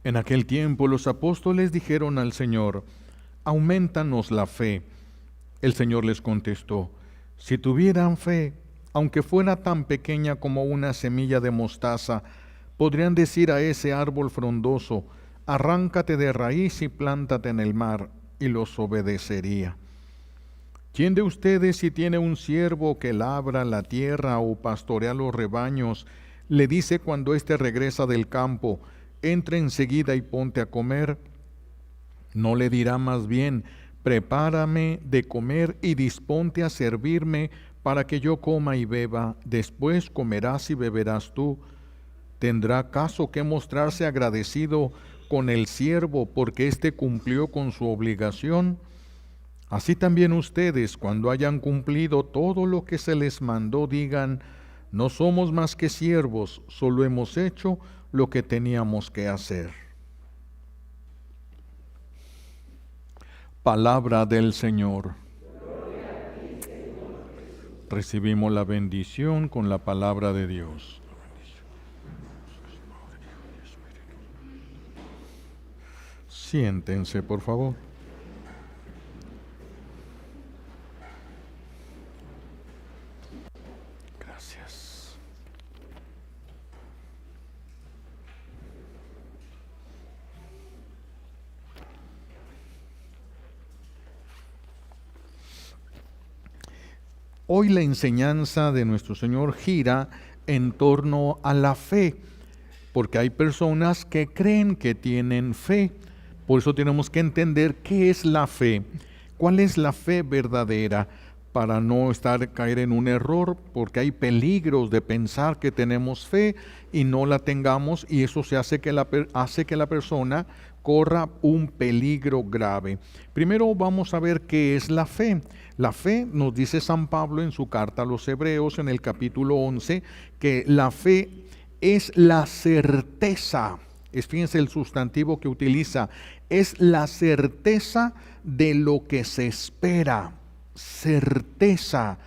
En aquel tiempo los apóstoles dijeron al Señor: aumentanos la fe. El Señor les contestó: si tuvieran fe, aunque fuera tan pequeña como una semilla de mostaza, podrían decir a ese árbol frondoso: arráncate de raíz y plántate en el mar, y los obedecería. ¿Quién de ustedes, si tiene un siervo que labra la tierra o pastorea los rebaños, le dice cuando éste regresa del campo: entra enseguida y ponte a comer? ¿No le dirá más bien: prepárame de comer y disponte a servirme para que yo coma y beba, después comerás y beberás tú? ¿Tendrá caso que mostrarse agradecido con el siervo porque éste cumplió con su obligación? Así también ustedes, cuando hayan cumplido todo lo que se les mandó, digan: no somos más que siervos, solo hemos hecho lo que teníamos que hacer. Palabra del Señor. Recibimos la bendición con la palabra de Dios. Siéntense, por favor. Gracias. Hoy la enseñanza de nuestro Señor gira en torno a la fe, porque hay personas que creen que tienen fe. Por eso tenemos que entender qué es la fe, cuál es la fe verdadera, para no caer en un error, porque hay peligros de pensar que tenemos fe y no la tengamos, y eso hace que la persona corra un peligro grave. Primero vamos a ver qué es la fe. La fe, nos dice San Pablo en su carta a los Hebreos en el capítulo 11, que la fe es la certeza. Fíjense el sustantivo que utiliza: es la certeza de lo que se espera. Certeza,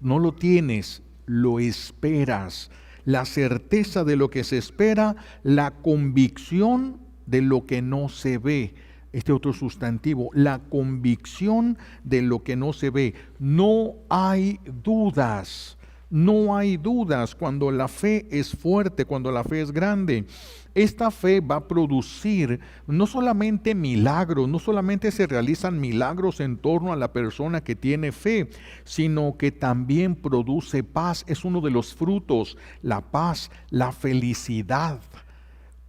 no lo tienes, lo esperas. La certeza de lo que se espera, la convicción de lo que no se ve. Este otro sustantivo, la convicción de lo que no se ve. No hay dudas. No hay dudas cuando la fe es fuerte, cuando la fe es grande. Esta fe va a producir no solamente milagros, no solamente se realizan milagros en torno a la persona que tiene fe, sino que también produce paz. Es uno de los frutos, la paz, la felicidad.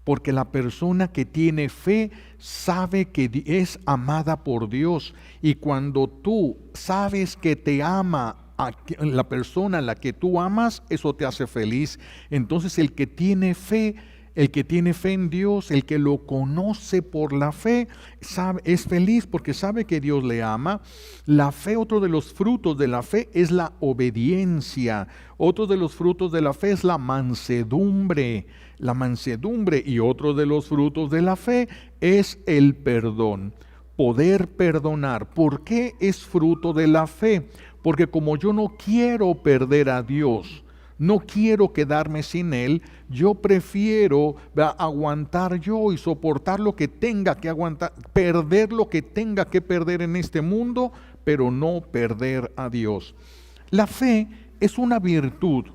Porque la persona que tiene fe sabe que es amada por Dios. Y cuando tú sabes que te ama a la persona a la que tú amas, eso te hace feliz. Entonces el que tiene fe en Dios, el que lo conoce por la fe, es feliz porque sabe que Dios le ama. La fe, otro de los frutos de la fe es la obediencia. Otro de los frutos de la fe es la mansedumbre. Y otro de los frutos de la fe es el perdón. Poder perdonar. ¿Por qué es fruto de la fe? Porque como yo no quiero perder a Dios, no quiero quedarme sin Él, yo prefiero aguantar yo y soportar lo que tenga que aguantar, perder lo que tenga que perder en este mundo, pero no perder a Dios. La fe es una virtud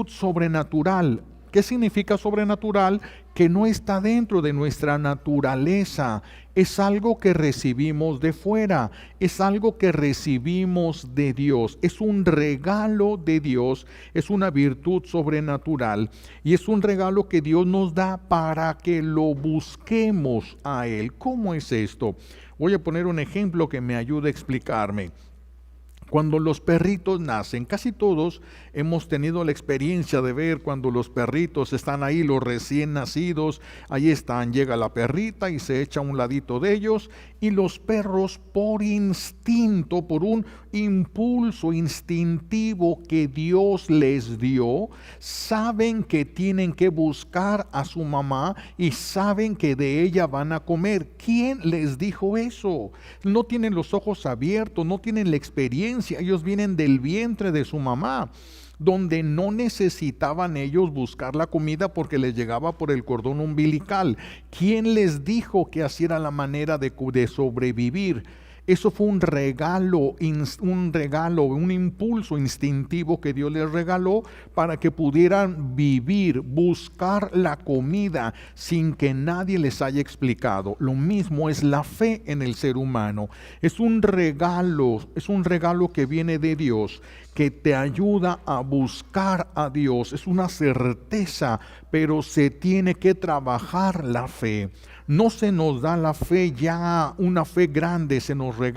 sobrenatural. ¿Qué significa sobrenatural? Que no está dentro de nuestra naturaleza. Es algo que recibimos de fuera, es algo que recibimos de Dios, es un regalo de Dios, es una virtud sobrenatural y es un regalo que Dios nos da para que lo busquemos a Él. ¿Cómo es esto? Voy a poner un ejemplo que me ayude a explicarme. Cuando los perritos nacen, casi todos hemos tenido la experiencia de ver cuando los perritos están ahí, los recién nacidos, ahí están, llega la perrita y se echa a un ladito de ellos, y los perros por instinto, por un impulso instintivo que Dios les dio, saben que tienen que buscar a su mamá y saben que de ella van a comer. ¿Quién les dijo eso? No tienen los ojos abiertos, no tienen la experiencia. Ellos vienen del vientre de su mamá. donde no necesitaban ellos buscar la comida porque les llegaba por el cordón umbilical. ¿Quién les dijo que así era la manera de sobrevivir? Eso fue un regalo, un impulso instintivo que Dios les regaló para que pudieran vivir, buscar la comida sin que nadie les haya explicado. Lo mismo es la fe en el ser humano. Es un regalo que viene de Dios, que te ayuda a buscar a Dios. Es una certeza, pero se tiene que trabajar la fe. No se nos da la fe ya, una fe grande,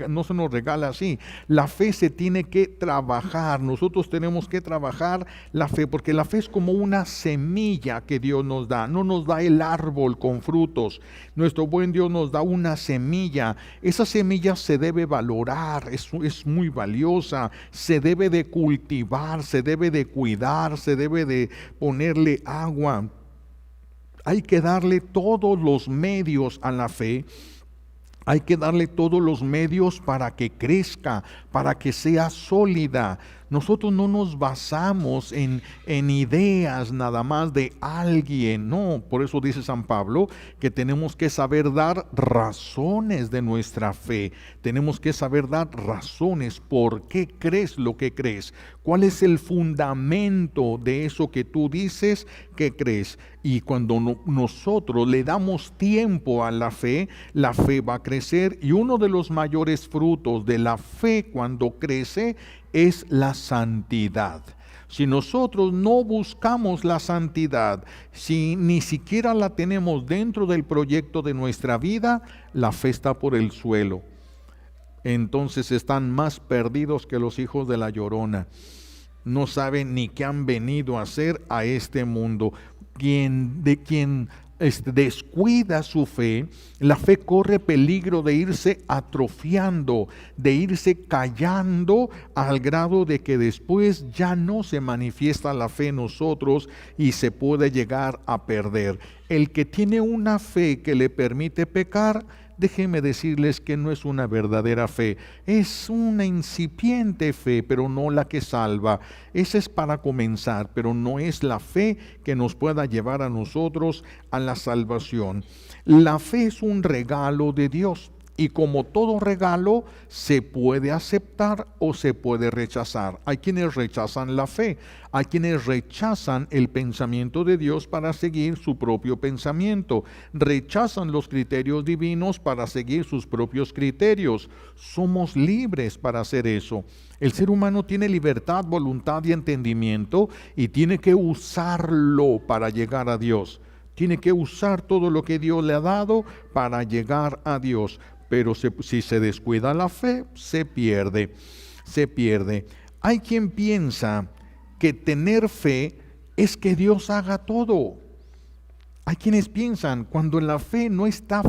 no se nos regala así. La fe se tiene que trabajar. Nosotros tenemos que trabajar la fe, porque la fe es como una semilla que Dios nos da. No nos da el árbol con frutos. Nuestro buen Dios nos da una semilla. Esa semilla se debe valorar, es muy valiosa. Se debe de cultivar, se debe de cuidar, se debe de ponerle agua. Hay que darle todos los medios a la fe. Hay que darle todos los medios para que crezca, para que sea sólida. Nosotros no nos basamos en ideas nada más de alguien, no. Por eso dice San Pablo que tenemos que saber dar razones de nuestra fe. Tenemos que saber dar razones. ¿Por qué crees lo que crees? ¿Cuál es el fundamento de eso que tú dices que crees? Y cuando nosotros le damos tiempo a la fe va a crecer. Y uno de los mayores frutos de la fe cuando crece es la santidad. Si nosotros no buscamos la santidad, si ni siquiera la tenemos dentro del proyecto de nuestra vida, la fe está por el suelo. Entonces están más perdidos que los hijos de la Llorona. No saben ni qué han venido a hacer a este mundo. Quien descuida su fe, la fe corre peligro de irse atrofiando, de irse callando al grado de que después ya no se manifiesta la fe en nosotros y se puede llegar a perder. El que tiene una fe que le permite pecar, déjenme decirles que no es una verdadera fe, es una incipiente fe, pero no la que salva. Esa es para comenzar, pero no es la fe que nos pueda llevar a nosotros a la salvación. La fe es un regalo de Dios. Y como todo regalo, se puede aceptar o se puede rechazar. Hay quienes rechazan la fe, hay quienes rechazan el pensamiento de Dios para seguir su propio pensamiento, rechazan los criterios divinos para seguir sus propios criterios. Somos libres para hacer eso. El ser humano tiene libertad, voluntad y entendimiento y tiene que usarlo para llegar a Dios. Tiene que usar todo lo que Dios le ha dado para llegar a Dios. Pero si se descuida la fe, se pierde. Hay quien piensa que tener fe es que Dios haga todo. Hay quienes piensan cuando la fe no está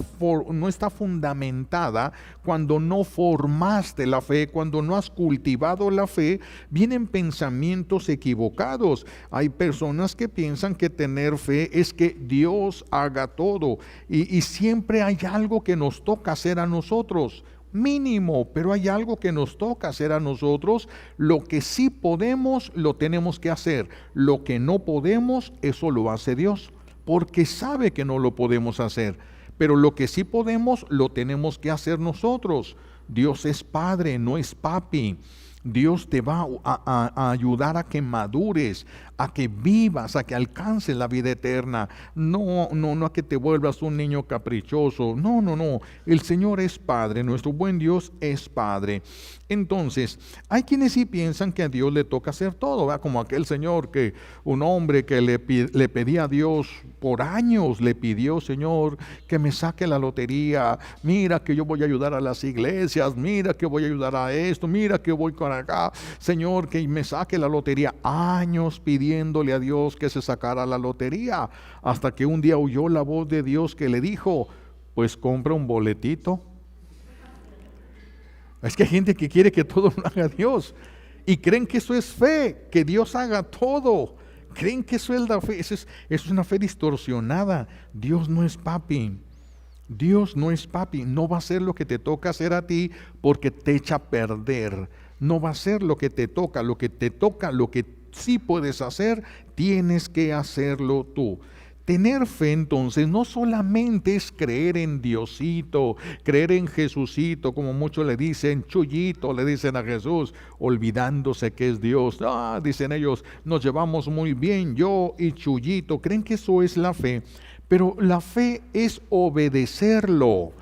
fundamentada, cuando no formaste la fe, cuando no has cultivado la fe, vienen pensamientos equivocados. Hay personas que piensan que tener fe es que Dios haga todo y siempre hay algo que nos toca hacer a nosotros. Mínimo, pero hay algo que nos toca hacer a nosotros. Lo que sí podemos, lo tenemos que hacer. Lo que no podemos, eso lo hace Dios, porque sabe que no lo podemos hacer, pero lo que sí podemos lo tenemos que hacer nosotros. Dios es Padre, no es papi. Dios te va a ayudar a que madures, a que vivas, a que alcances la vida eterna. No a que te vuelvas un niño caprichoso. No. El Señor es Padre, nuestro buen Dios es Padre. Entonces, hay quienes sí piensan que a Dios le toca hacer todo, ¿verdad? Como aquel señor un hombre que le pedía a Dios por años, le pidió: Señor, que me saque la lotería, mira que yo voy a ayudar a las iglesias, mira que voy a ayudar a esto, mira que voy con acá, Señor, que me saque la lotería. Años pidiéndole a Dios que se sacara la lotería, hasta que un día oyó la voz de Dios que le dijo: pues compra un boletito. Es que hay gente que quiere que todo lo haga Dios y creen que eso es fe, que Dios haga todo. Creen que eso es la fe. Eso es una fe distorsionada. Dios no es papi. Dios no es papi. No va a hacer lo que te toca hacer a ti porque te echa a perder. No va a hacer lo que te toca. Lo que sí puedes hacer, tienes que hacerlo tú. Tener fe entonces no solamente es creer en Diosito, creer en Jesucito, como muchos le dicen, Chuyito, le dicen a Jesús, olvidándose que es Dios. Dicen ellos, nos llevamos muy bien, yo y Chuyito, creen que eso es la fe, pero la fe es obedecerlo.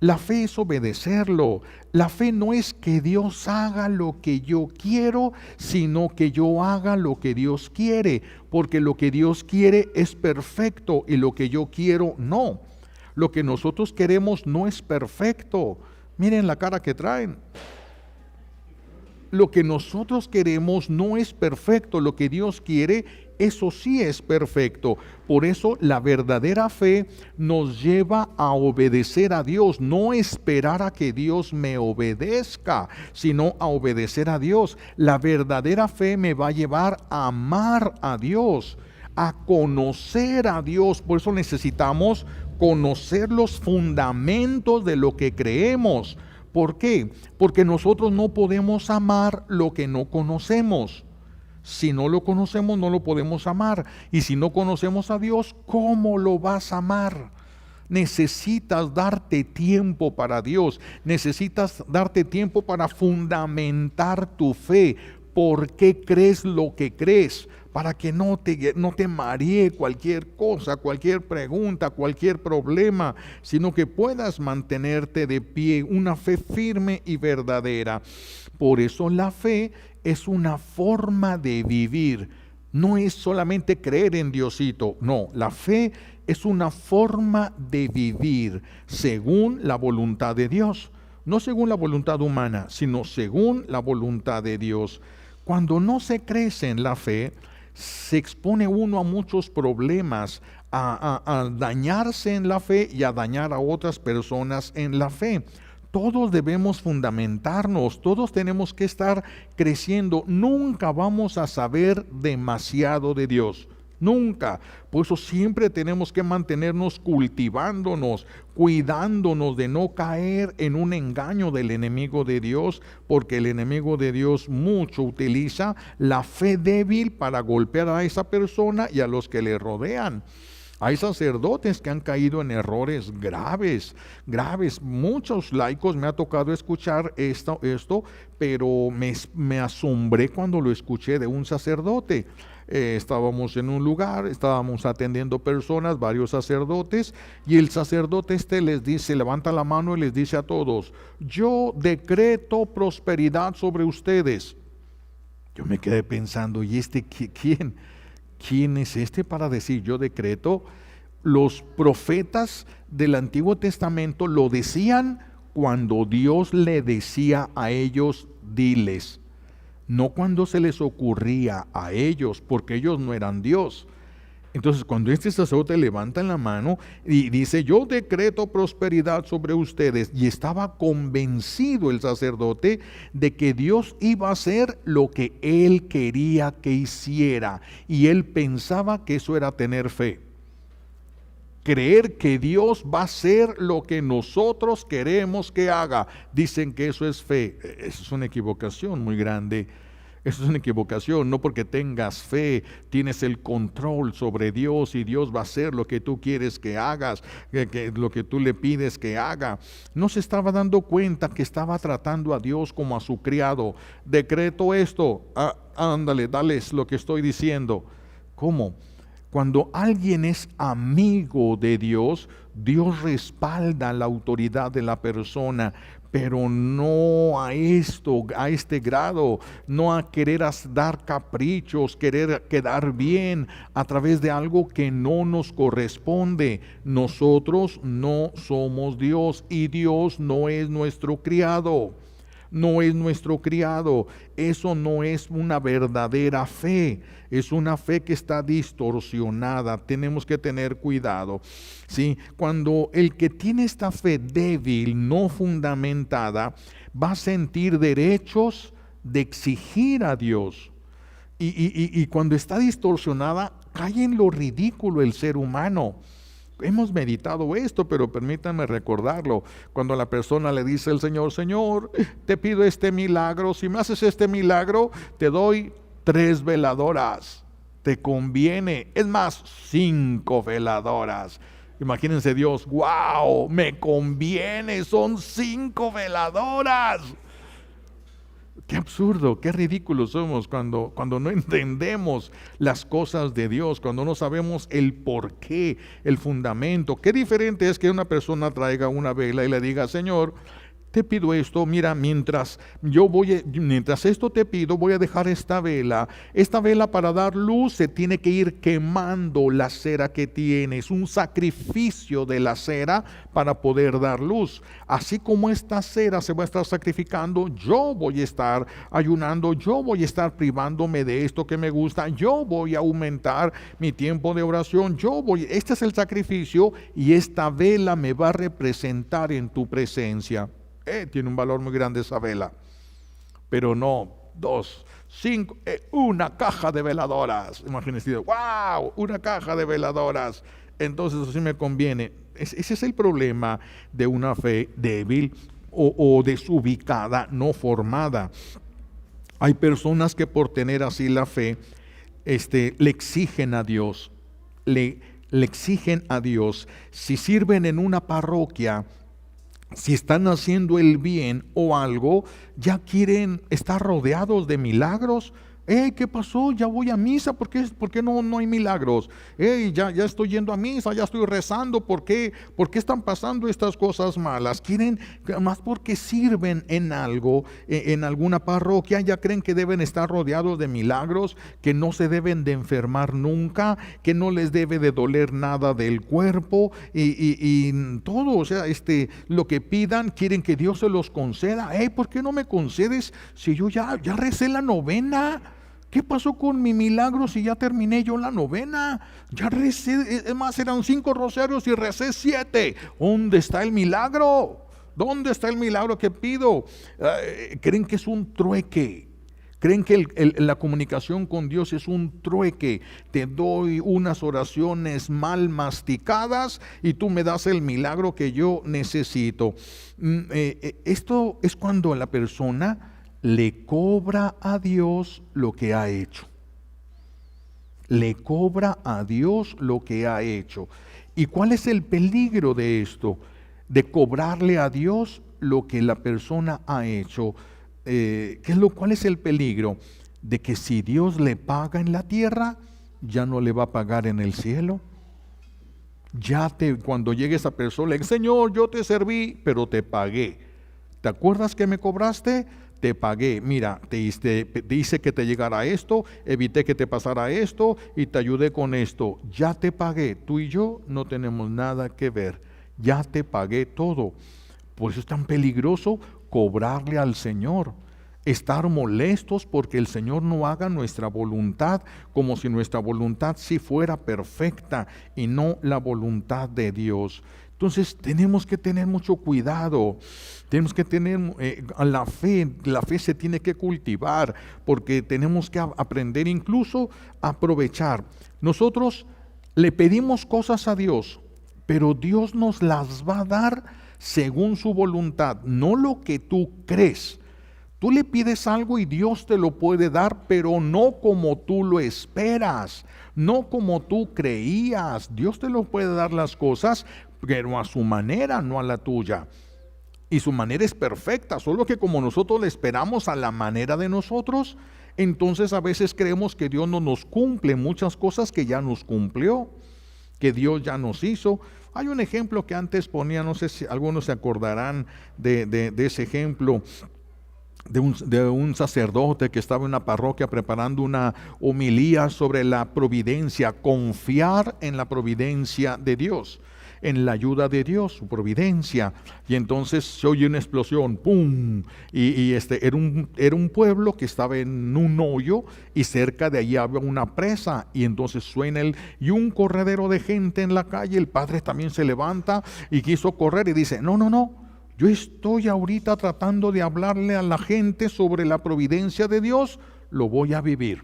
La fe es obedecerlo. La fe no es que Dios haga lo que yo quiero, sino que yo haga lo que Dios quiere, porque lo que Dios quiere es perfecto y lo que yo quiero no. Lo que nosotros queremos no es perfecto. Miren la cara que traen. Lo que nosotros queremos no es perfecto, lo que Dios quiere, eso sí es perfecto. Por eso la verdadera fe nos lleva a obedecer a Dios, no esperar a que Dios me obedezca, sino a obedecer a Dios. La verdadera fe me va a llevar a amar a Dios, a conocer a Dios. Por eso necesitamos conocer los fundamentos de lo que creemos. ¿Por qué? Porque nosotros no podemos amar lo que no conocemos. Si no lo conocemos, no lo podemos amar. Y si no conocemos a Dios, ¿cómo lo vas a amar? Necesitas darte tiempo para Dios. Necesitas darte tiempo para fundamentar tu fe. ¿Por qué crees lo que crees? Para que no te maree cualquier cosa, cualquier pregunta, cualquier problema, sino que puedas mantenerte de pie, una fe firme y verdadera. Por eso la fe es una forma de vivir. No es solamente creer en Diosito, no, la fe es una forma de vivir según la voluntad de Dios. No según la voluntad humana, sino según la voluntad de Dios. Cuando no se crece en la fe, se expone uno a muchos problemas, a dañarse en la fe y a dañar a otras personas en la fe. Todos debemos fundamentarnos, todos tenemos que estar creciendo. Nunca vamos a saber demasiado de Dios. Nunca. Por eso siempre tenemos que mantenernos cultivándonos, cuidándonos de no caer en un engaño del enemigo de Dios, porque el enemigo de Dios mucho utiliza la fe débil para golpear a esa persona y a los que le rodean. Hay sacerdotes que han caído en errores graves. Muchos laicos me ha tocado escuchar esto, pero me asombré cuando lo escuché de un sacerdote. Estábamos en un lugar, estábamos atendiendo personas, varios sacerdotes, y el sacerdote les dice, levanta la mano y les dice a todos, yo decreto prosperidad sobre ustedes. Yo me quedé pensando, ¿y quién? ¿Quién es este para decir yo decreto? Los profetas del Antiguo Testamento lo decían cuando Dios le decía a ellos, diles. No cuando se les ocurría a ellos, porque ellos no eran Dios. Entonces, cuando este sacerdote levanta la mano y dice, yo decreto prosperidad sobre ustedes, y estaba convencido el sacerdote de que Dios iba a hacer lo que él quería que hiciera, y él pensaba que eso era tener fe. Creer que Dios va a hacer lo que nosotros queremos que haga. Dicen que eso es fe. Eso es una equivocación muy grande. Eso es una equivocación. No porque tengas fe, tienes el control sobre Dios y Dios va a hacer lo que tú quieres que hagas, lo que tú le pides que haga. No se estaba dando cuenta que estaba tratando a Dios como a su criado. Decreto esto. Ándale, dales lo que estoy diciendo. ¿Cómo? Cuando alguien es amigo de Dios, Dios respalda la autoridad de la persona, pero no a este grado, no a querer dar caprichos, querer quedar bien a través de algo que no nos corresponde. Nosotros no somos Dios y Dios no es nuestro criado. No es nuestro criado. Eso no es una verdadera fe. Es una fe que está distorsionada. Tenemos que tener cuidado. ¿Sí? Cuando el que tiene esta fe débil, no fundamentada, va a sentir derechos de exigir a Dios. Y cuando está distorsionada, cae en lo ridículo el ser humano. Hemos meditado esto, pero permítanme recordarlo. Cuando la persona le dice al Señor, Señor, te pido este milagro, si me haces este milagro, te doy 3 veladoras. Te conviene. Es más, 5 veladoras. Imagínense Dios, wow, me conviene, son 5 veladoras. Qué absurdo, qué ridículos somos cuando no entendemos las cosas de Dios, cuando no sabemos el porqué, el fundamento. Qué diferente es que una persona traiga una vela y le diga, Señor, te pido esto, mira, mientras esto te pido, voy a dejar esta vela. Esta vela, para dar luz se tiene que ir quemando la cera que tiene. Es un sacrificio de la cera para poder dar luz. Así como esta cera se va a estar sacrificando, yo voy a estar ayunando, yo voy a estar privándome de esto que me gusta, yo voy a aumentar mi tiempo de oración, este es el sacrificio y esta vela me va a representar en tu presencia. Tiene un valor muy grande esa vela, pero no 2, 5, una caja de veladoras. Imagínense, wow, una caja de veladoras. Entonces eso sí me conviene. Ese es el problema de una fe débil o desubicada, no formada. Hay personas que por tener así la fe, le exigen a Dios, le exigen a Dios. Si sirven en una parroquia, si están haciendo el bien o algo, ya quieren estar rodeados de milagros. ¿Qué pasó? Ya voy a misa, ¿por qué no hay milagros? Ya estoy yendo a misa, ya estoy rezando, ¿por qué están pasando estas cosas malas? Quieren, más porque sirven en algo, en alguna parroquia, ya creen que deben estar rodeados de milagros, que no se deben de enfermar nunca, que no les debe de doler nada del cuerpo y todo, o sea, lo que pidan, quieren que Dios se los conceda. ¿Por qué no me concedes si yo ya recé la novena? ¿Qué pasó con mi milagro si ya terminé yo la novena? Ya recé, es más, eran 5 rosarios y recé 7. ¿Dónde está el milagro? ¿Dónde está el milagro que pido? Creen que es un trueque. Creen que la comunicación con Dios es un trueque. Te doy unas oraciones mal masticadas y tú me das el milagro que yo necesito. Esto es cuando la persona le cobra a Dios lo que ha hecho. Le cobra a Dios lo que ha hecho. ¿Y cuál es el peligro de esto? De cobrarle a Dios lo que la persona ha hecho. ¿Cuál es el peligro? De que si Dios le paga en la tierra, ya no le va a pagar en el cielo. Cuando llegue esa persona, le dice, Señor, yo te serví, pero te pagué. ¿Te acuerdas que me cobraste? Te pagué, mira, te hice que te llegara esto, evité que te pasara esto y te ayudé con esto. Ya te pagué, tú y yo no tenemos nada que ver, ya te pagué todo. Por eso es tan peligroso cobrarle al Señor, estar molestos porque el Señor no haga nuestra voluntad, como si nuestra voluntad sí fuera perfecta y no la voluntad de Dios. Entonces tenemos que tener mucho cuidado, tenemos que tener la fe se tiene que cultivar, porque tenemos que aprender incluso a aprovechar. Nosotros le pedimos cosas a Dios, pero Dios nos las va a dar según su voluntad, no lo que tú crees. Tú le pides algo y Dios te lo puede dar, pero no como tú lo esperas, no como tú creías. Dios te lo puede dar las cosas, pero a su manera, no a la tuya. Y su manera es perfecta, solo que como nosotros le esperamos a la manera de nosotros, entonces a veces creemos que Dios no nos cumple muchas cosas que ya nos cumplió, que Dios ya nos hizo. Hay un ejemplo que antes ponía, no sé si algunos se acordarán de ese ejemplo, de un sacerdote que estaba en una parroquia preparando una homilía sobre la providencia, confiar en la providencia de Dios, en la ayuda de Dios, su providencia. Y entonces se oye una explosión, ¡pum! Era un pueblo que estaba en un hoyo y cerca de allí había una presa, y entonces suena y un corredero de gente en la calle. El padre también se levanta y quiso correr y dice, no, yo estoy ahorita tratando de hablarle a la gente sobre la providencia de Dios, lo voy a vivir.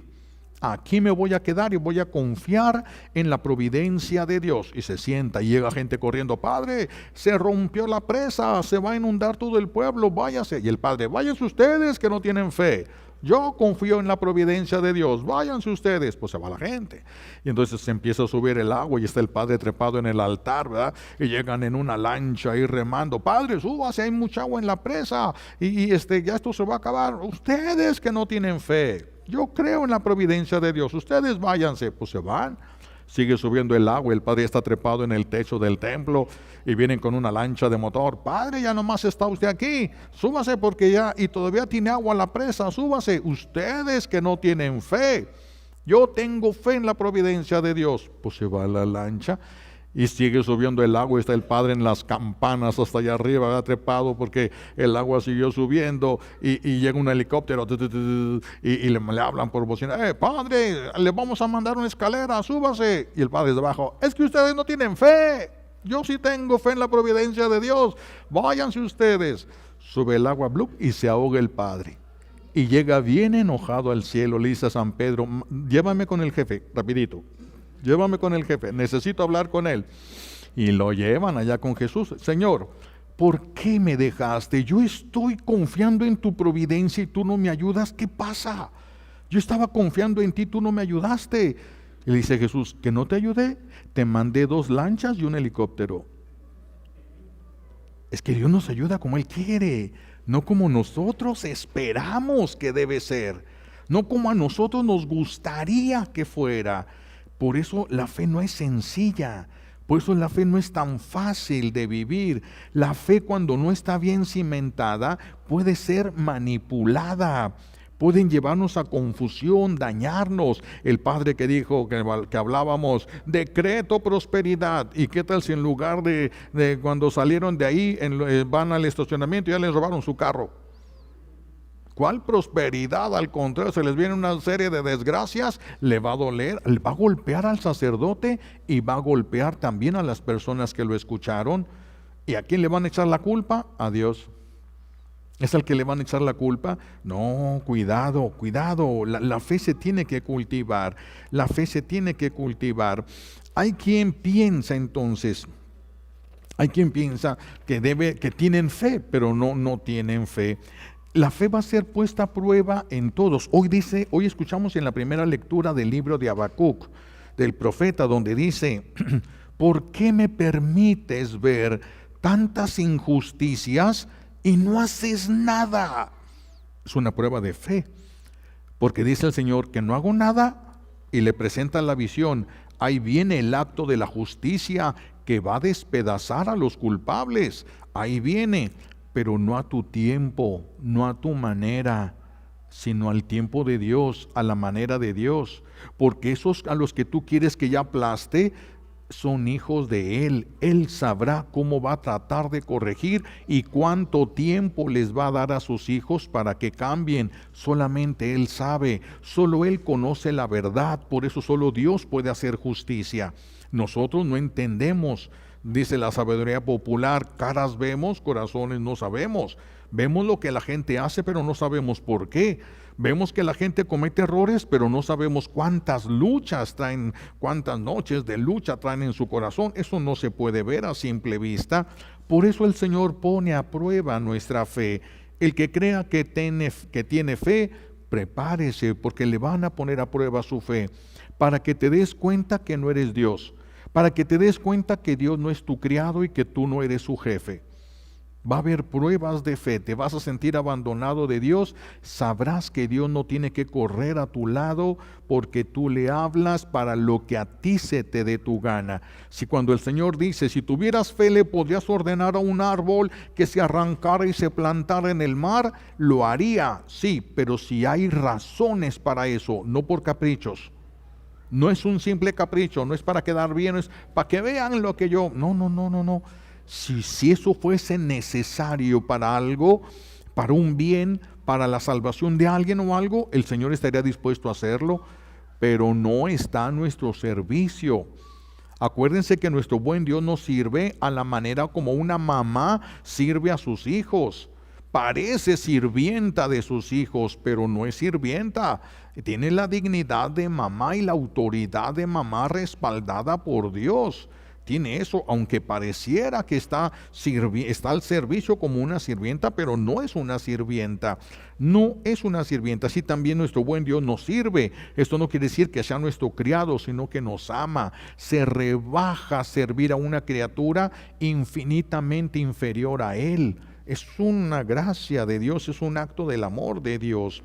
Aquí me voy a quedar y voy a confiar en la providencia de Dios. Y se sienta y llega gente corriendo, padre, se rompió la presa, se va a inundar todo el pueblo, váyase. Y el padre, váyanse ustedes que no tienen fe. Yo confío en la providencia de Dios, váyanse ustedes. Pues se va la gente. Y entonces se empieza a subir el agua y está el padre trepado en el altar, ¿verdad? Y llegan en una lancha ahí remando. Padre, súbase, hay mucha agua en la presa. Ya esto se va a acabar. Ustedes que no tienen fe, yo creo en la providencia de Dios, ustedes váyanse. Pues se van. Sigue subiendo el agua, el padre está trepado en el techo del templo y vienen con una lancha de motor. Padre, ya nomás está usted aquí, súbase porque ya, y todavía tiene agua la presa, súbase. Ustedes que no tienen fe, yo tengo fe en la providencia de Dios. Pues se va la lancha y sigue subiendo el agua, está el padre en las campanas hasta allá arriba, ¿verdad? Trepado porque el agua siguió subiendo y llega un helicóptero y le hablan por bocina. Padre, le vamos a mandar una escalera, súbase. Y el padre de abajo, es que ustedes no tienen fe, yo sí tengo fe en la providencia de Dios, váyanse ustedes. Sube el agua, blup, y se ahoga el padre. Y llega bien enojado al cielo, le dice a San Pedro, llévame con el jefe, rapidito. Llévame con el jefe, necesito hablar con él. Y lo llevan allá con Jesús. Señor, ¿por qué me dejaste? Yo estoy confiando en tu providencia y tú no me ayudas. ¿Qué pasa? Yo estaba confiando en ti, tú no me ayudaste. Y le dice Jesús, ¿que no te ayudé? Te mandé 2 lanchas y un helicóptero. Es que Dios nos ayuda como Él quiere, no como nosotros esperamos que debe ser, no como a nosotros nos gustaría que fuera. Por eso la fe no es sencilla, por eso la fe no es tan fácil de vivir. La fe, cuando no está bien cimentada, puede ser manipulada. Pueden llevarnos a confusión, dañarnos. El padre que dijo, que hablábamos, decreto prosperidad. ¿Y qué tal si en lugar de cuando salieron de ahí, van al estacionamiento y ya les robaron su carro? ¿Cuál prosperidad? Al contrario, se les viene una serie de desgracias, le va a doler, le va a golpear al sacerdote y va a golpear también a las personas que lo escucharon. ¿Y a quién le van a echar la culpa? A Dios. ¿Es al que le van a echar la culpa? No, cuidado, cuidado. La fe se tiene que cultivar. La fe se tiene que cultivar. Hay quien piensa entonces, que tienen fe, pero no tienen fe. La fe va a ser puesta a prueba en todos. Hoy escuchamos en la primera lectura del libro de Habacuc, del profeta, donde dice, ¿por qué me permites ver tantas injusticias y no haces nada? Es una prueba de fe, porque dice el Señor que no hago nada y le presenta la visión. Ahí viene el acto de la justicia que va a despedazar a los culpables. Ahí viene, pero no a tu tiempo, no a tu manera, sino al tiempo de Dios, a la manera de Dios. Porque esos a los que tú quieres que ya aplaste, son hijos de Él. Él sabrá cómo va a tratar de corregir y cuánto tiempo les va a dar a sus hijos para que cambien. Solamente Él sabe, solo Él conoce la verdad, por eso solo Dios puede hacer justicia. Nosotros no entendemos. Dice la sabiduría popular, caras vemos, corazones no sabemos. Vemos lo que la gente hace, pero no sabemos por qué. Vemos que la gente comete errores, pero no sabemos cuántas luchas traen, cuántas noches de lucha traen en su corazón. Eso no se puede ver a simple vista. Por eso el Señor pone a prueba nuestra fe. El que crea que tiene fe, prepárese, porque le van a poner a prueba su fe, para que te des cuenta que no eres Dios. Para que te des cuenta que Dios no es tu criado y que tú no eres su jefe. Va a haber pruebas de fe, te vas a sentir abandonado de Dios, sabrás que Dios no tiene que correr a tu lado porque tú le hablas para lo que a ti se te dé tu gana. Si cuando el Señor dice, si tuvieras fe le podrías ordenar a un árbol que se arrancara y se plantara en el mar, lo haría, sí, pero si hay razones para eso, no por caprichos. No es un simple capricho, no es para quedar bien, es para que vean lo que yo... No. Si eso fuese necesario para algo, para un bien, para la salvación de alguien o algo, el Señor estaría dispuesto a hacerlo, pero no está a nuestro servicio. Acuérdense que nuestro buen Dios nos sirve a la manera como una mamá sirve a sus hijos. Parece sirvienta de sus hijos, pero no es sirvienta. Tiene la dignidad de mamá y la autoridad de mamá respaldada por Dios. tiene eso, aunque pareciera que está al servicio como una sirvienta, pero no es una sirvienta. No es una sirvienta. Así también nuestro buen Dios nos sirve. Esto no quiere decir que sea nuestro criado, sino que nos ama. Se rebaja a servir a una criatura infinitamente inferior a Él. Es una gracia de Dios, es un acto del amor de Dios.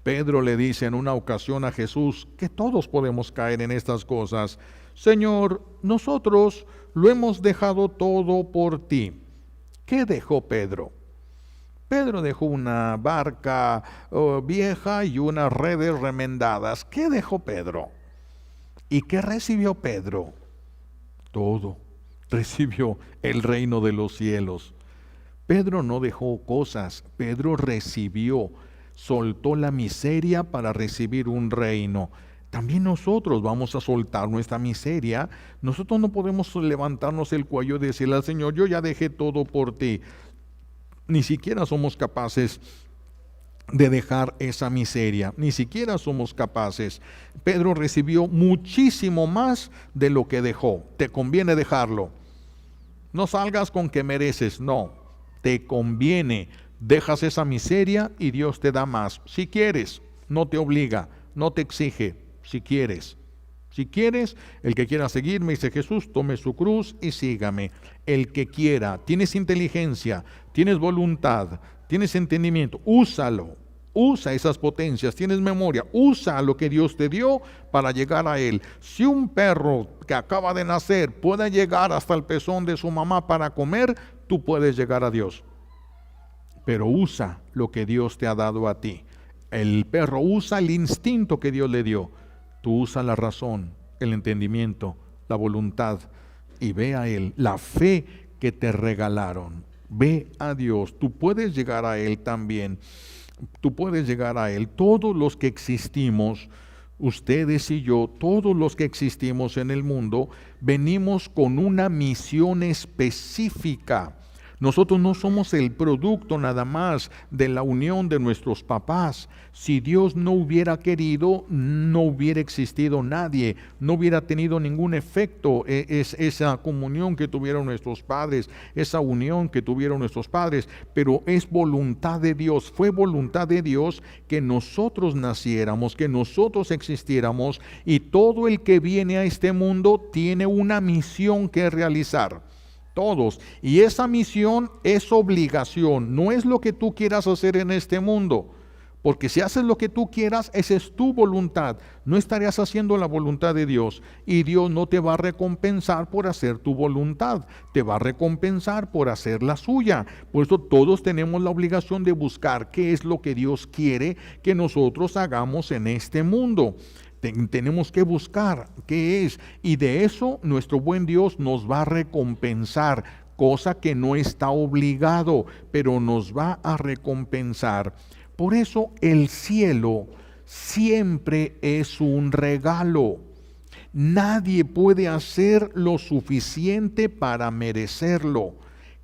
Pedro le dice en una ocasión a Jesús que todos podemos caer en estas cosas. Señor, nosotros lo hemos dejado todo por ti. ¿Qué dejó Pedro? Pedro dejó una barca vieja y unas redes remendadas. ¿Qué dejó Pedro? ¿Y qué recibió Pedro? Todo. Recibió el reino de los cielos. Pedro no dejó cosas, Pedro recibió, soltó la miseria para recibir un reino. También nosotros vamos a soltar nuestra miseria. Nosotros no podemos levantarnos el cuello y decirle al Señor, yo ya dejé todo por ti. Ni siquiera somos capaces de dejar esa miseria, ni siquiera somos capaces. Pedro recibió muchísimo más de lo que dejó. Te conviene dejarlo. No salgas con que mereces, no. Te conviene, dejas esa miseria y Dios te da más. Si quieres, no te obliga, no te exige, si quieres. Si quieres, el que quiera seguirme, dice Jesús, tome su cruz y sígame. El que quiera, tienes inteligencia, tienes voluntad, tienes entendimiento, úsalo. Usa esas potencias, tienes memoria, usa lo que Dios te dio para llegar a Él. Si un perro que acaba de nacer puede llegar hasta el pezón de su mamá para comer, tú puedes llegar a Dios. Pero usa lo que Dios te ha dado a ti. El perro usa el instinto que Dios le dio. Tú usa la razón, el entendimiento, la voluntad y ve a Él, la fe que te regalaron. Ve a Dios, tú puedes llegar a Él también. Tú puedes llegar a Él. Todos los que existimos, ustedes y yo, todos los que existimos en el mundo, venimos con una misión específica. Nosotros no somos el producto nada más de la unión de nuestros papás. Si Dios no hubiera querido, no hubiera existido nadie, no hubiera tenido ningún efecto esa comunión que tuvieron nuestros padres, esa unión que tuvieron nuestros padres. Pero es voluntad de Dios, fue voluntad de Dios que nosotros naciéramos, que nosotros existiéramos, y todo el que viene a este mundo tiene una misión que realizar. Todos. Y esa misión es obligación, no es lo que tú quieras hacer en este mundo. Porque si haces lo que tú quieras, esa es tu voluntad. No estarías haciendo la voluntad de Dios. Y Dios no te va a recompensar por hacer tu voluntad. Te va a recompensar por hacer la suya. Por eso todos tenemos la obligación de buscar qué es lo que Dios quiere que nosotros hagamos en este mundo. Tenemos que buscar qué es, y de eso nuestro buen Dios nos va a recompensar, cosa que no está obligado, pero nos va a recompensar. Por eso el cielo siempre es un regalo. Nadie puede hacer lo suficiente para merecerlo.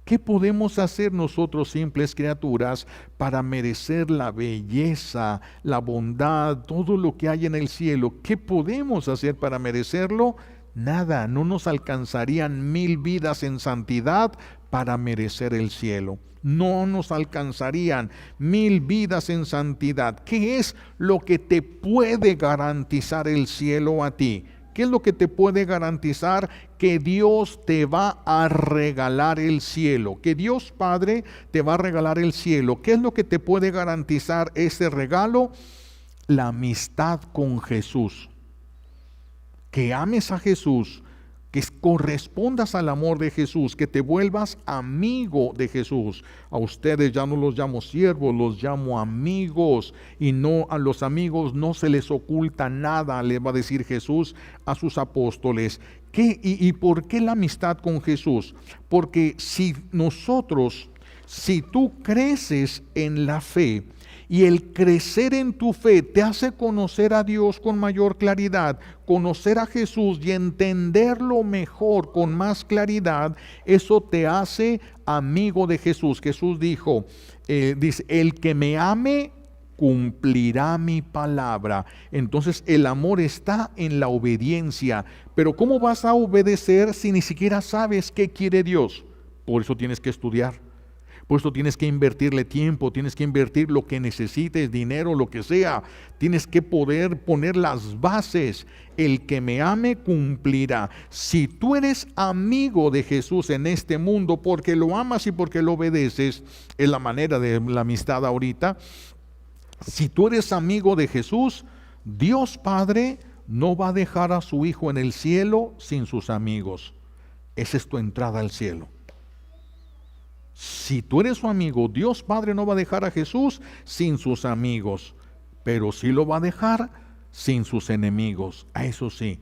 ¿Qué podemos hacer nosotros, simples criaturas, para merecer la belleza, la bondad, todo lo que hay en el cielo? ¿Qué podemos hacer para merecerlo? Nada, no nos alcanzarían 1000 vidas en santidad para merecer el cielo. No nos alcanzarían 1000 vidas en santidad. ¿Qué es lo que te puede garantizar el cielo a ti? ¿Qué es lo que te puede garantizar que Dios te va a regalar el cielo? Que Dios Padre te va a regalar el cielo. ¿Qué es lo que te puede garantizar ese regalo? La amistad con Jesús. Que ames a Jesús, que correspondas al amor de Jesús, que te vuelvas amigo de Jesús. A ustedes ya no los llamo siervos, los llamo amigos, y no, a los amigos no se les oculta nada, le va a decir Jesús a sus apóstoles. ¿Y por qué la amistad con Jesús? Porque si tú creces en la fe, y el crecer en tu fe te hace conocer a Dios con mayor claridad, conocer a Jesús y entenderlo mejor con más claridad, eso te hace amigo de Jesús. Jesús dice, el que me ame, cumplirá mi palabra. Entonces el amor está en la obediencia. Pero ¿cómo vas a obedecer si ni siquiera sabes qué quiere Dios? Por eso tienes que estudiar. Por eso tienes que invertirle tiempo, tienes que invertir lo que necesites, dinero, lo que sea. Tienes que poder poner las bases. El que me ame cumplirá. Si tú eres amigo de Jesús en este mundo porque lo amas y porque lo obedeces, es la manera de la amistad ahorita. Si tú eres amigo de Jesús, Dios Padre no va a dejar a su Hijo en el cielo sin sus amigos. Esa es tu entrada al cielo. Si tú eres su amigo, Dios Padre no va a dejar a Jesús sin sus amigos, pero sí lo va a dejar sin sus enemigos. A eso sí,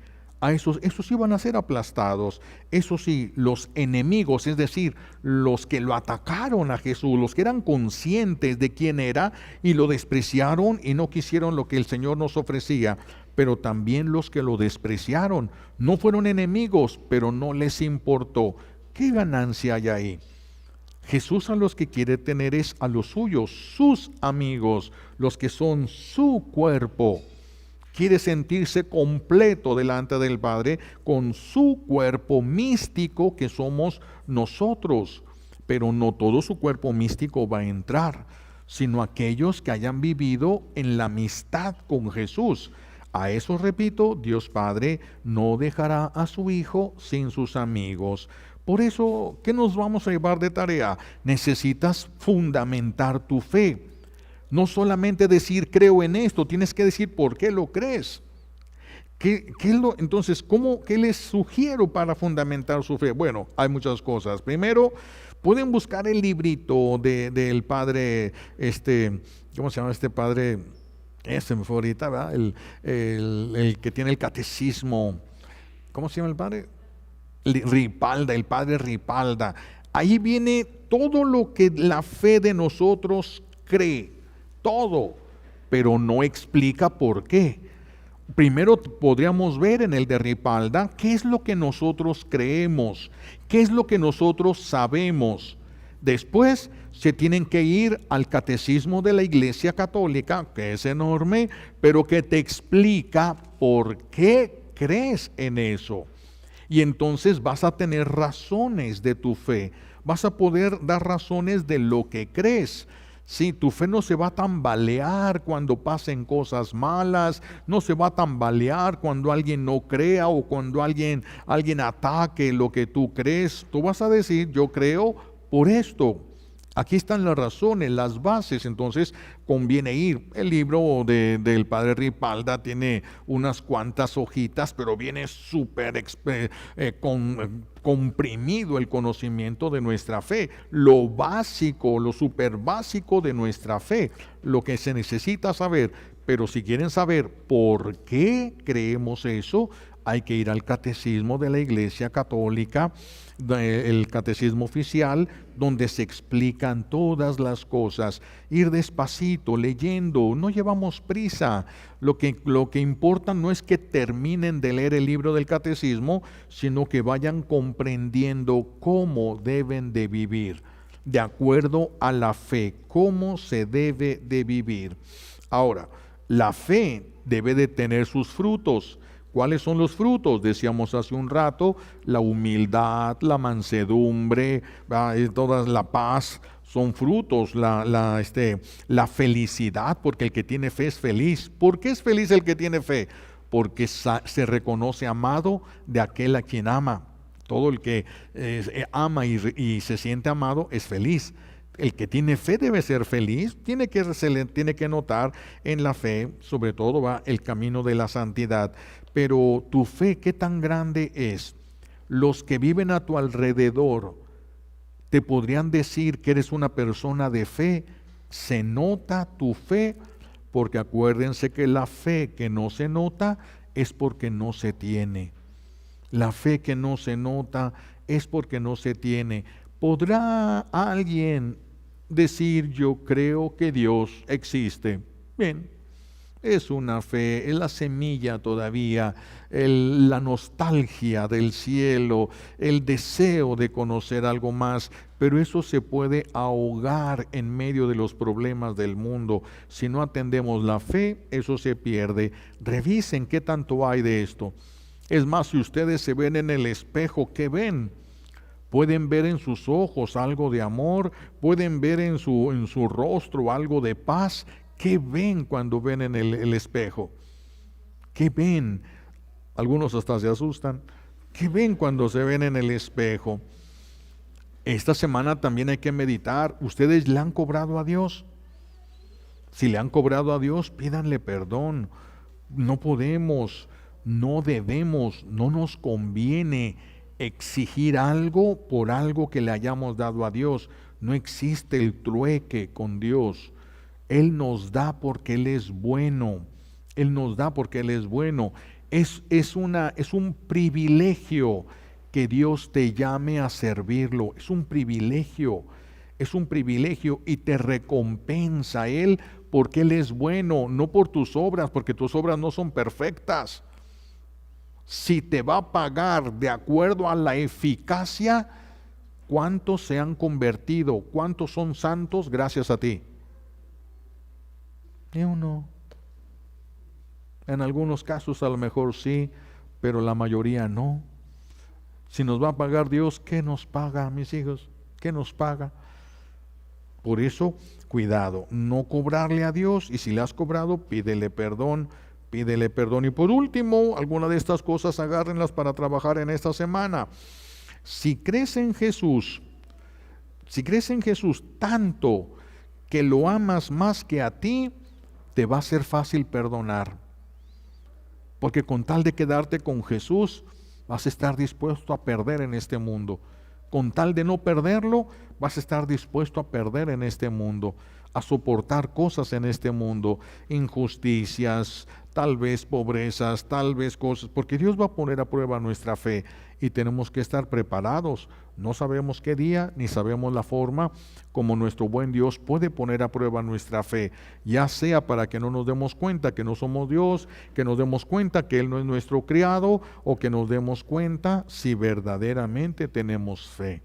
esos sí van a ser aplastados. Eso sí, los enemigos, es decir, los que lo atacaron a Jesús, los que eran conscientes de quién era y lo despreciaron y no quisieron lo que el Señor nos ofrecía, pero también los que lo despreciaron, no fueron enemigos, pero no les importó. ¿Qué ganancia hay ahí? Jesús a los que quiere tener es a los suyos, sus amigos, los que son su cuerpo. Quiere sentirse completo delante del Padre con su cuerpo místico que somos nosotros. Pero no todo su cuerpo místico va a entrar, sino aquellos que hayan vivido en la amistad con Jesús. A eso, repito, Dios Padre no dejará a su Hijo sin sus amigos. Por eso, ¿qué nos vamos a llevar de tarea? Necesitas fundamentar tu fe. No solamente decir creo en esto, tienes que decir por qué lo crees. Entonces, ¿qué les sugiero para fundamentar su fe? Bueno, hay muchas cosas. Primero, pueden buscar el librito del padre, ¿cómo se llama este padre? Ese me fue ahorita, ¿verdad? El que tiene el catecismo. ¿Cómo se llama el padre? Ripalda, el padre Ripalda. Ahí viene todo lo que la fe de nosotros cree, todo, pero no explica por qué. Primero podríamos ver en el de Ripalda qué es lo que nosotros creemos, qué es lo que nosotros sabemos. Después se tienen que ir al catecismo de la Iglesia Católica, que es enorme, pero que te explica por qué crees en eso. Y entonces vas a tener razones de tu fe, vas a poder dar razones de lo que crees. Sí, tu fe no se va a tambalear cuando pasen cosas malas, no se va a tambalear cuando alguien no crea o cuando alguien ataque lo que tú crees. Tú vas a decir, yo creo por esto. Aquí están las razones, las bases, entonces conviene ir. El libro del padre Ripalda tiene unas cuantas hojitas, pero viene súper comprimido el conocimiento de nuestra fe, lo básico, lo súper básico de nuestra fe, lo que se necesita saber. Pero si quieren saber por qué creemos eso, hay que ir al catecismo de la Iglesia Católica, el catecismo oficial, donde se explican todas las cosas. Ir despacito, leyendo, no llevamos prisa. Lo que importa no es que terminen de leer el libro del catecismo, sino que vayan comprendiendo cómo deben de vivir, de acuerdo a la fe, cómo se debe de vivir. Ahora, la fe debe de tener sus frutos. ¿Cuáles son los frutos? Decíamos hace un rato, la humildad, la mansedumbre, toda la paz son frutos, la felicidad, porque el que tiene fe es feliz. ¿Por qué es feliz el que tiene fe? Porque se reconoce amado de aquel a quien ama. Todo el que ama y se siente amado es feliz. El que tiene fe debe ser feliz, tiene que notar en la fe, sobre todo, el camino de la santidad. Pero tu fe, ¿qué tan grande es? Los que viven a tu alrededor te podrían decir que eres una persona de fe. Se nota tu fe, porque acuérdense que la fe que no se nota es porque no se tiene. La fe que no se nota es porque no se tiene. ¿Podrá alguien decir yo creo que Dios existe? Bien, Es una fe, es la semilla todavía, la nostalgia del cielo, el deseo de conocer algo más, pero eso se puede ahogar en medio de los problemas del mundo. Si no atendemos la fe, eso se pierde. Revisen qué tanto hay de esto. Es más, si ustedes se ven en el espejo, ¿qué ven? Pueden ver en sus ojos algo de amor, pueden ver en su rostro algo de paz. ¿Qué ven cuando ven en el espejo? ¿Qué ven? Algunos hasta se asustan. ¿Qué ven cuando se ven en el espejo? Esta semana también hay que meditar. ¿Ustedes le han cobrado a Dios? Si le han cobrado a Dios, pídanle perdón. No podemos, no debemos, no nos conviene exigir algo por algo que le hayamos dado a Dios. No existe el trueque con Dios. Él nos da porque Él es bueno. Él nos da porque Él es bueno. Es un privilegio que Dios te llame a servirlo. Es un privilegio y te recompensa Él porque Él es bueno, no por tus obras, porque tus obras no son perfectas. Si te va a pagar de acuerdo a la eficacia, ¿cuántos se han convertido? ¿Cuántos son santos gracias a ti? Ni uno. En algunos casos a lo mejor sí, pero la mayoría no. Si nos va a pagar Dios, ¿qué nos paga, mis hijos? ¿Qué nos paga? Por eso, cuidado, no cobrarle a Dios, y si le has cobrado, pídele perdón. Y por último, alguna de estas cosas agárrenlas para trabajar en esta semana. Si crees en Jesús tanto que lo amas más que a ti, te va a ser fácil perdonar. Porque con tal de quedarte con Jesús, vas a estar dispuesto a perder en este mundo. Con tal de no perderlo, vas a estar dispuesto a perder en este mundo, a soportar cosas en este mundo, injusticias, tal vez pobrezas, tal vez cosas, porque Dios va a poner a prueba nuestra fe y tenemos que estar preparados. No sabemos qué día, ni sabemos la forma como nuestro buen Dios puede poner a prueba nuestra fe, ya sea para que no nos demos cuenta que no somos Dios, que nos demos cuenta que Él no es nuestro criado, o que nos demos cuenta si verdaderamente tenemos fe.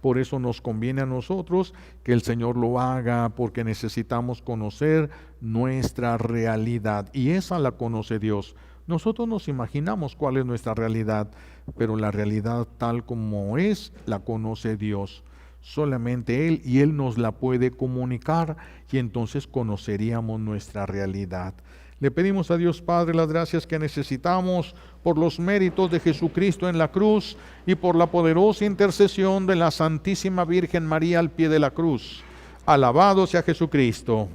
Por eso nos conviene a nosotros que el Señor lo haga, porque necesitamos conocer nuestra realidad, y esa la conoce Dios. Nosotros nos imaginamos cuál es nuestra realidad, pero la realidad tal como es, la conoce Dios. Solamente Él, y Él nos la puede comunicar, y entonces conoceríamos nuestra realidad. Le pedimos a Dios Padre las gracias que necesitamos por los méritos de Jesucristo en la cruz y por la poderosa intercesión de la Santísima Virgen María al pie de la cruz. Alabado sea Jesucristo.